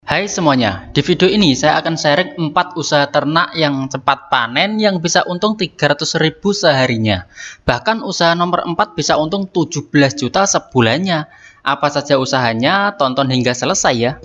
Hai semuanya, di video ini saya akan sharing 4 usaha ternak yang cepat panen yang bisa untung 300.000 seharinya. Bahkan usaha nomor 4 bisa untung 17 juta sebulannya. Apa saja usahanya? Tonton hingga selesai ya.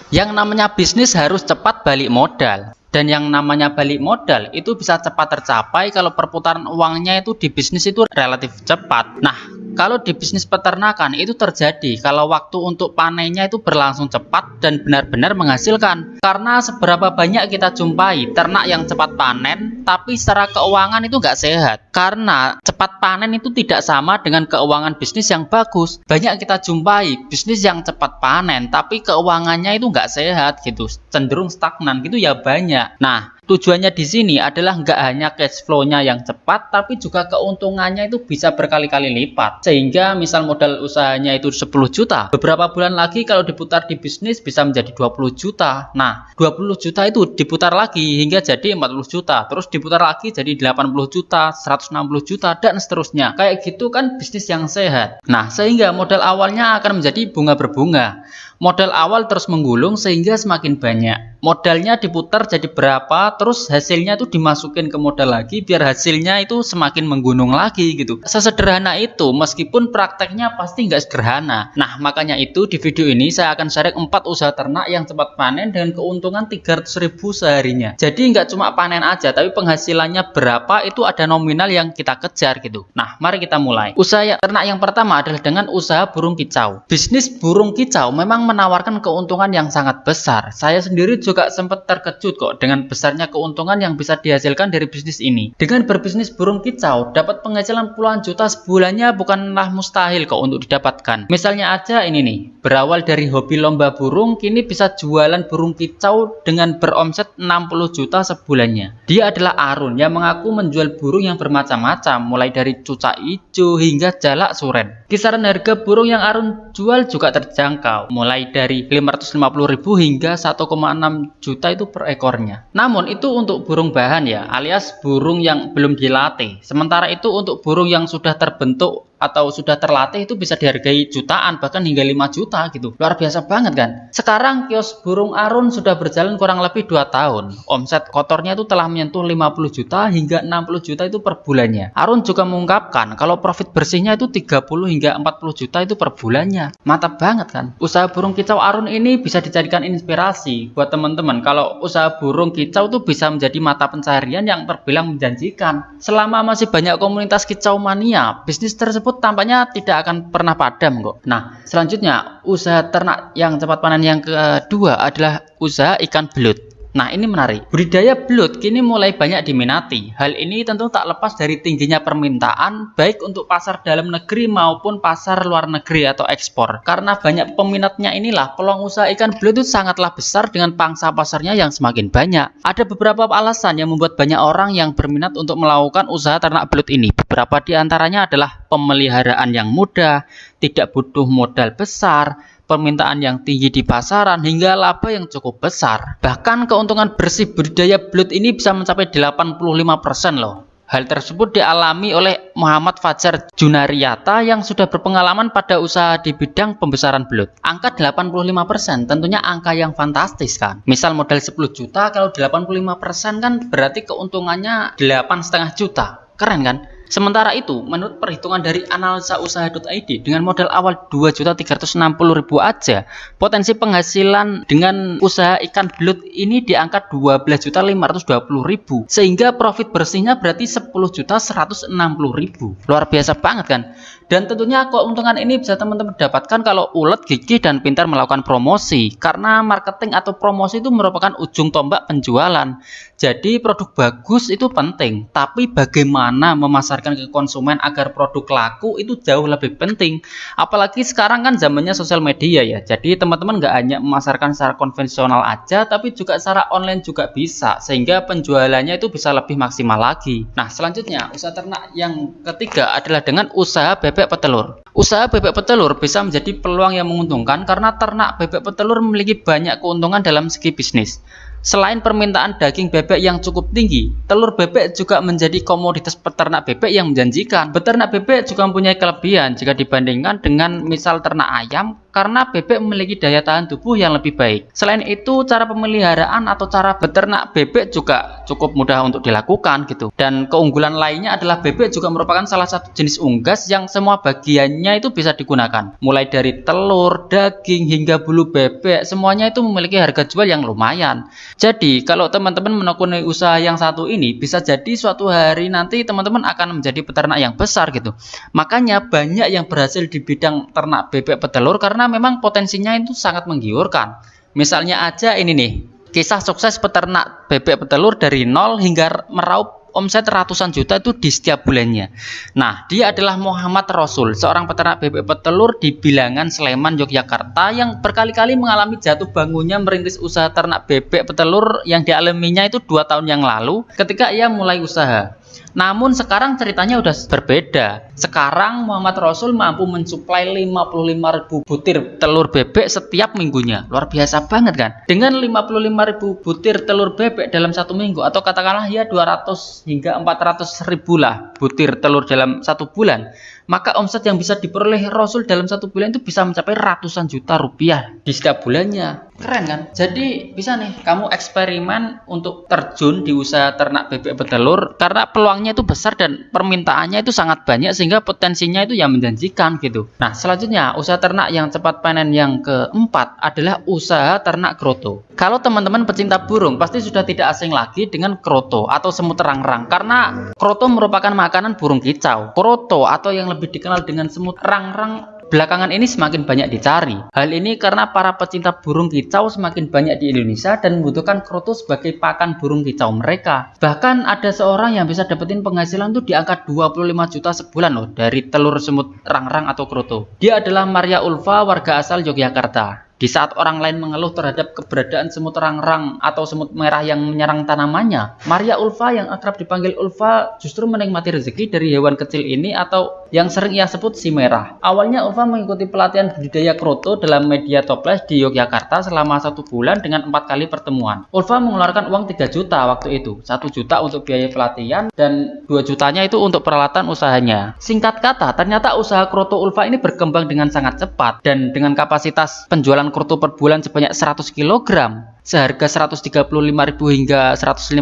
Yang namanya bisnis harus cepat balik modal. Dan yang namanya balik modal itu bisa cepat tercapai kalau perputaran uangnya itu di bisnis itu relatif cepat. Nah, kalau di bisnis peternakan itu terjadi kalau waktu untuk panennya itu berlangsung cepat dan benar-benar menghasilkan. Karena seberapa banyak kita jumpai ternak yang cepat panen, tapi secara keuangan itu nggak sehat. Karena cepat panen itu tidak sama dengan keuangan bisnis yang bagus. Banyak kita jumpai bisnis yang cepat panen, tapi keuangannya itu nggak sehat gitu, cenderung stagnan gitu ya banyak. Nah, tujuannya di sini adalah nggak hanya cash flow-nya yang cepat, tapi juga keuntungannya itu bisa berkali-kali lipat. Sehingga misal modal usahanya itu 10 juta, beberapa bulan lagi kalau diputar di bisnis bisa menjadi 20 juta. Nah, 20 juta itu diputar lagi hingga jadi 40 juta, terus diputar lagi jadi 80 juta, 160 juta, dan seterusnya. Kayak gitu kan bisnis yang sehat. Nah, sehingga modal awalnya akan menjadi bunga berbunga. Modal awal terus menggulung sehingga semakin banyak. Modalnya diputar jadi berapa, terus hasilnya itu dimasukin ke modal lagi biar hasilnya itu semakin menggunung lagi gitu. Sesederhana itu, meskipun prakteknya pasti nggak sederhana. Nah, makanya itu di video ini saya akan sharing 4 usaha ternak yang cepat panen dengan keuntungan 300.000 seharinya. Jadi nggak cuma panen aja, tapi penghasilannya berapa itu ada nominal yang kita kejar gitu. Nah, mari kita mulai. Usaha ternak yang pertama adalah dengan usaha burung kicau. Bisnis burung kicau memang menawarkan keuntungan yang sangat besar. Saya sendiri juga sempat terkejut kok dengan besarnya keuntungan yang bisa dihasilkan dari bisnis ini. Dengan berbisnis burung kicau, dapat penghasilan puluhan juta sebulannya bukanlah mustahil kok untuk didapatkan. Misalnya aja ini nih, berawal dari hobi lomba burung, kini bisa jualan burung kicau dengan beromset 60 juta sebulannya. Dia adalah Arun yang mengaku menjual burung yang bermacam-macam, mulai dari cucak hijau hingga jalak suren. Kisaran harga burung yang Arun jual juga terjangkau, mulai dari 550.000 hingga 1,6 juta itu per ekornya. Namun itu untuk burung bahan ya, alias burung yang belum dilatih. Sementara itu untuk burung yang sudah terbentuk atau sudah terlatih itu bisa dihargai jutaan, bahkan hingga 5 juta gitu. Luar biasa banget kan? Sekarang kios burung Arun sudah berjalan kurang lebih 2 tahun. Omset kotornya itu telah menyentuh 50 juta hingga 60 juta itu per bulannya. Arun juga mengungkapkan kalau profit bersihnya itu 30 hingga 40 juta itu per bulannya. Mantap banget kan? Usaha burung kicau Arun ini bisa dijadikan inspirasi buat teman-teman kalau usaha burung kicau itu bisa menjadi mata pencaharian yang terbilang menjanjikan. Selama masih banyak komunitas kicau mania, bisnis tersebut tampaknya tidak akan pernah padam kok. Nah, selanjutnya usaha ternak yang cepat panen yang kedua adalah usaha ikan belut. Nah, ini menarik. Budidaya belut kini mulai banyak diminati. Hal ini tentu tak lepas dari tingginya permintaan baik untuk pasar dalam negeri maupun pasar luar negeri atau ekspor. Karena banyak peminatnya inilah peluang usaha ikan belut itu sangatlah besar dengan pangsa pasarnya yang semakin banyak. Ada beberapa alasan yang membuat banyak orang yang berminat untuk melakukan usaha ternak belut ini. Beberapa di antaranya adalah pemeliharaan yang mudah, tidak butuh modal besar, permintaan yang tinggi di pasaran, hingga laba yang cukup besar. Bahkan keuntungan bersih budidaya belut ini bisa mencapai 85% loh. Hal tersebut dialami oleh Muhammad Fajar Junariyata yang sudah berpengalaman pada usaha di bidang pembesaran belut. Angka 85% tentunya angka yang fantastis kan. Misal modal 10 juta, kalau 85% kan berarti keuntungannya 8,5 juta. Keren kan? Sementara itu, menurut perhitungan dari analisausaha.id, dengan modal awal 2.360.000 aja, potensi penghasilan dengan usaha ikan belut ini di angka 12.520.000, sehingga profit bersihnya berarti 10.160.000. Luar biasa banget kan? Dan tentunya keuntungan ini bisa teman-teman dapatkan kalau ulet, gigih, dan pintar melakukan promosi. Karena marketing atau promosi itu merupakan ujung tombak penjualan. Jadi produk bagus itu penting, tapi bagaimana memasarkan ke konsumen agar produk laku itu jauh lebih penting. Apalagi sekarang kan zamannya sosial media ya. Jadi teman-teman nggak hanya memasarkan secara konvensional aja, tapi juga secara online juga bisa. Sehingga penjualannya itu bisa lebih maksimal lagi. Nah, selanjutnya usaha ternak yang ketiga adalah dengan usaha bebek petelur. Usaha bebek petelur bisa menjadi peluang yang menguntungkan karena ternak bebek petelur memiliki banyak keuntungan dalam segi bisnis. Selain permintaan daging bebek yang cukup tinggi, telur bebek juga menjadi komoditas peternak bebek yang menjanjikan. Peternak bebek juga mempunyai kelebihan jika dibandingkan dengan misal ternak ayam, karena bebek memiliki daya tahan tubuh yang lebih baik. Selain itu, cara pemeliharaan atau cara beternak bebek juga cukup mudah untuk dilakukan gitu. Dan keunggulan lainnya adalah bebek juga merupakan salah satu jenis unggas yang semua bagiannya itu bisa digunakan. Mulai dari telur, daging, hingga bulu bebek, semuanya itu memiliki harga jual yang lumayan. Jadi, kalau teman-teman menekuni usaha yang satu ini, bisa jadi suatu hari nanti teman-teman akan menjadi peternak yang besar gitu. Makanya banyak yang berhasil di bidang ternak bebek petelur karena memang potensinya itu sangat menggiurkan. Misalnya aja ini nih, kisah sukses peternak bebek petelur dari nol hingga meraup omset ratusan juta itu di setiap bulannya. Nah, dia adalah Muhammad Rasul, seorang peternak bebek petelur di Bilangan, Sleman, Yogyakarta yang berkali-kali mengalami jatuh bangunnya merintis usaha ternak bebek petelur yang dialaminya itu 2 tahun yang lalu ketika ia mulai usaha. Namun sekarang ceritanya udah berbeda. Sekarang Muhammad Rasul mampu mensuplai 55.000 butir telur bebek setiap minggunya. Luar biasa banget kan? Dengan 55.000 butir telur bebek dalam 1 minggu, atau katakanlah ya 200 hingga 400.000 lah butir telur dalam 1 bulan, maka omset yang bisa diperoleh Rasul dalam 1 bulan itu bisa mencapai ratusan juta rupiah di setiap bulannya. Keren kan? Jadi bisa nih kamu eksperimen untuk terjun di usaha ternak bebek petelur karena peluangnya itu besar dan permintaannya itu sangat banyak sehingga potensinya itu yang menjanjikan gitu. Nah, selanjutnya usaha ternak yang cepat panen yang keempat adalah usaha ternak kroto. Kalau teman-teman pecinta burung pasti sudah tidak asing lagi dengan kroto atau semut rangrang karena kroto merupakan makanan burung kicau. Kroto atau yang lebih dikenal dengan semut rangrang belakangan ini semakin banyak dicari. Hal ini karena para pecinta burung kicau semakin banyak di Indonesia dan membutuhkan kroto sebagai pakan burung kicau mereka. Bahkan ada seorang yang bisa dapetin penghasilan tuh di angka 25 juta sebulan loh dari telur semut rangrang atau kroto. Dia adalah Maria Ulfa, warga asal Yogyakarta. Di saat orang lain mengeluh terhadap keberadaan semut rangrang atau semut merah yang menyerang tanamannya, Maria Ulfa yang akrab dipanggil Ulfa justru menikmati rezeki dari hewan kecil ini atau yang sering ia sebut si merah. Awalnya Ulfa mengikuti pelatihan budidaya kroto dalam media toples di Yogyakarta selama 1 bulan dengan 4 kali pertemuan. Ulfa mengeluarkan uang 3 juta waktu itu, 1 juta untuk biaya pelatihan dan 2 jutanya itu untuk peralatan usahanya. Singkat kata, ternyata usaha kroto Ulfa ini berkembang dengan sangat cepat dan dengan kapasitas penjualan kroto per bulan sebanyak 100 kg seharga 135.000 hingga 150.000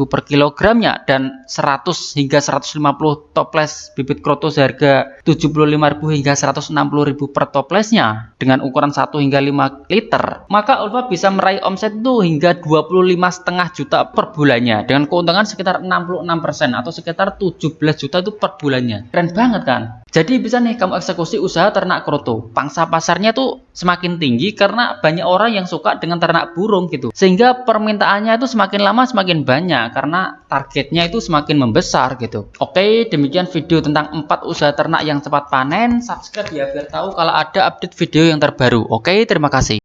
per kilogramnya dan 100 hingga 150 toples bibit kroto seharga 75.000 hingga 160.000 per toplesnya dengan ukuran 1 hingga 5 liter, maka Ulfa bisa meraih omset itu hingga 25,5 juta per bulannya dengan keuntungan sekitar 66% atau sekitar 17 juta itu per bulannya. Keren banget kan? Jadi bisa nih kamu eksekusi usaha ternak kroto. Pangsa pasarnya tuh semakin tinggi karena banyak orang yang suka dengan ternak burung gitu. Sehingga permintaannya itu semakin lama semakin banyak karena targetnya itu semakin membesar gitu. Oke, demikian video tentang 4 usaha ternak yang cepat panen. Subscribe ya biar tahu kalau ada update video yang terbaru. Oke, terima kasih.